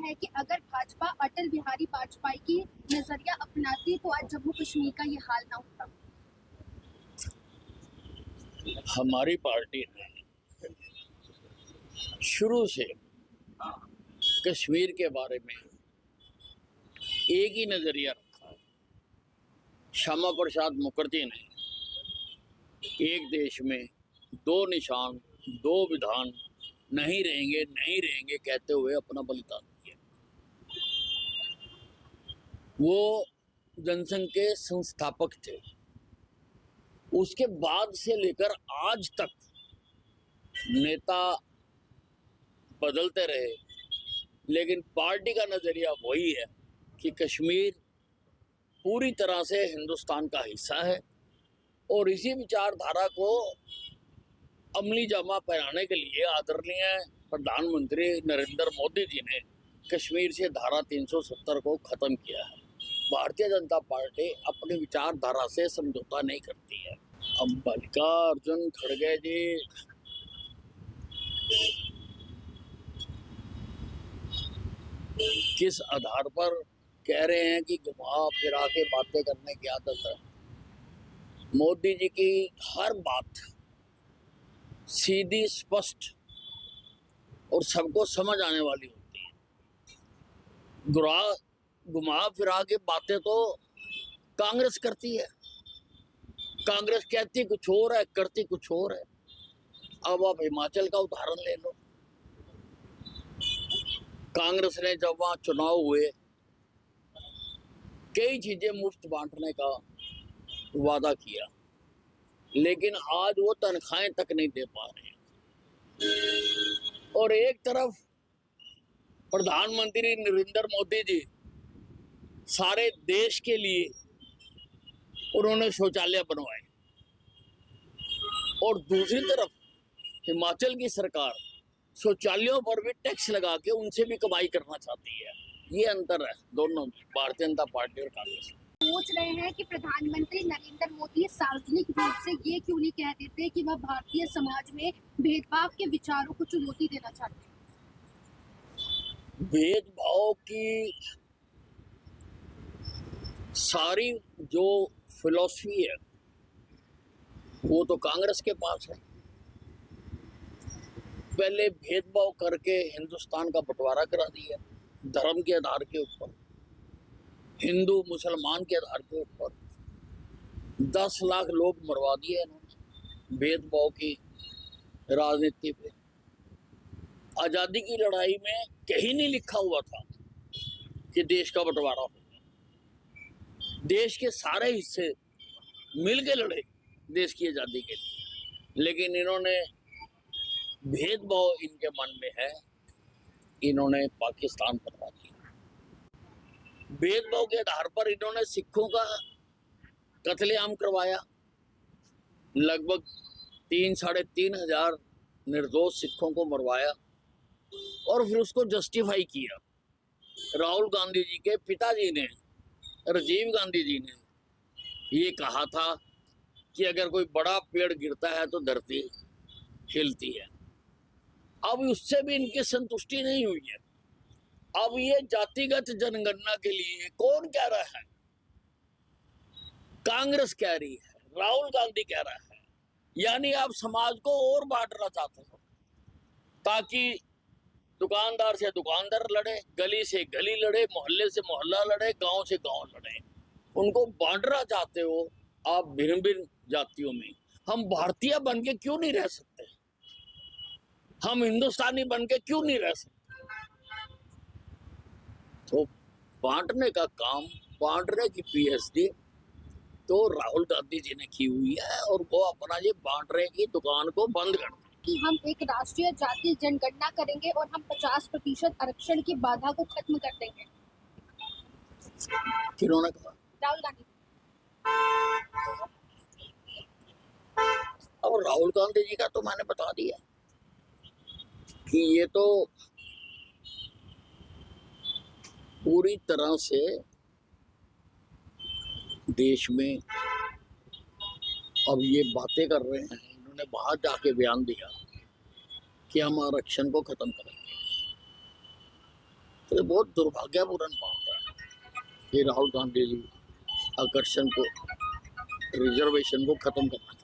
है कि अगर भाजपा अटल बिहारी वाजपेयी की नजरिया अपनाती तो आज जम्मू कश्मीर का ये हाल ना होता। हमारी पार्टी ने शुरू से कश्मीर के बारे में एक ही नजरिया रखा है। श्यामा प्रसाद मुखर्जी ने एक देश में दो निशान, दो विधान, नहीं रहेंगे कहते हुए अपना बलिदान दिया। वो जनसंघ के संस्थापक थे। उसके बाद से लेकर आज तक नेता बदलते रहे, लेकिन पार्टी का नजरिया वही है कि कश्मीर पूरी तरह से हिंदुस्तान का हिस्सा है। और इसी विचारधारा को अमली जामा पहनाने के लिए आदरणीय प्रधानमंत्री नरेंद्र मोदी जी ने कश्मीर से धारा 370 को खत्म किया है। भारतीय जनता पार्टी अपनी विचारधारा से समझौता नहीं करती है। अब मल्लिकार्जुन खड़गे जी किस आधार पर कह रहे हैं कि घुमा फिरा के बातें करने की आदत है। मोदी जी की हर बात सीधी, स्पष्ट और सबको समझ आने वाली होती है। घुमा फिरा के बातें तो कांग्रेस करती है। कांग्रेस कहती कुछ और है, करती कुछ और है। अब आप हिमाचल का उदाहरण ले लो। कांग्रेस ने जब वहां चुनाव हुए, कई चीजें मुफ्त बांटने का वादा किया, लेकिन आज वो तनख्वाहें तक नहीं दे पा रहे हैं। और एक तरफ प्रधानमंत्री नरेंद्र मोदी जी सारे देश के लिए उन्होंने शौचालय बनवाए, और दूसरी तरफ हिमाचल की सरकार शौचालयों पर भी टैक्स लगा के उनसे भी कमाई करना चाहती है। ये अंतर है दोनों में, भारतीय जनता पार्टी और कांग्रेस। सोच रहे हैं कि प्रधानमंत्री नरेंद्र मोदी सार्वजनिक रूप से ये क्यों नहीं कह देते कि वह भारतीय समाज में भेदभाव के विचारों को चुनौती देना चाहते हैं। भेदभाव की सारी जो फिलॉसफी है वो तो कांग्रेस के पास है। पहले भेदभाव करके हिंदुस्तान का बंटवारा करा दिया, धर्म के आधार के ऊपर, हिंदू मुसलमान के आधार के ऊपर 10 लाख लोग मरवा दिए इन्होंने भेदभाव की राजनीति पे। आजादी की लड़ाई में कहीं नहीं लिखा हुआ था कि देश का बंटवारा होगा। देश के सारे हिस्से मिल के लड़े देश की आजादी के लिए, लेकिन इन्होंने भेदभाव इनके मन में है, इन्होंने पाकिस्तान बनवा दिया। भेदभाव के आधार पर इन्होंने सिखों का कत्लेआम करवाया। लगभग 3-3.5 हजार निर्दोष सिखों को मरवाया, और फिर उसको जस्टिफाई किया। राहुल गांधी जी के पिताजी ने, राजीव गांधी जी ने ये कहा था कि अगर कोई बड़ा पेड़ गिरता है तो धरती हिलती है। अब उससे भी इनकी संतुष्टि नहीं हुई है। अब ये जातिगत जनगणना के लिए कौन कह रहा है? कांग्रेस कह रही है, राहुल गांधी कह रहा है। यानी आप समाज को और बांटना चाहते हो ताकि दुकानदार से दुकानदार लड़े, गली से गली लड़े, मोहल्ले से मोहल्ला लड़े, गांव से गांव लड़े। उनको बांटना चाहते हो आप भिन्न भिन्न जातियों में। हम भारतीय बन के क्यों नहीं रह सकते? हम हिंदुस्तानी बन के क्यों नहीं रह सकते? तो बांटने का काम, बांटने की पीएचडी तो राहुल गांधी जी ने की हुई है, और वो अपना ये बांटने की दुकान को बंद कर दें कि हम एक राष्ट्रीय जाति जनगणना करेंगे और हम 50% आरक्षण की बाधा को खत्म कर देंगे। किन्होंने कहा? राहुल गांधी। अब राहुल गांधी जी का तो मैंने बता दिया कि ये तो पूरी तरह से देश में अब ये बातें कर रहे हैं। इन्होंने बाहर जाके बयान दिया कि हम आरक्षण को खत्म करेंगे। ये बहुत दुर्भाग्यपूर्ण बात है कि राहुल गांधी जी आकर्षण को, रिजर्वेशन को खत्म करना चाहते हैं।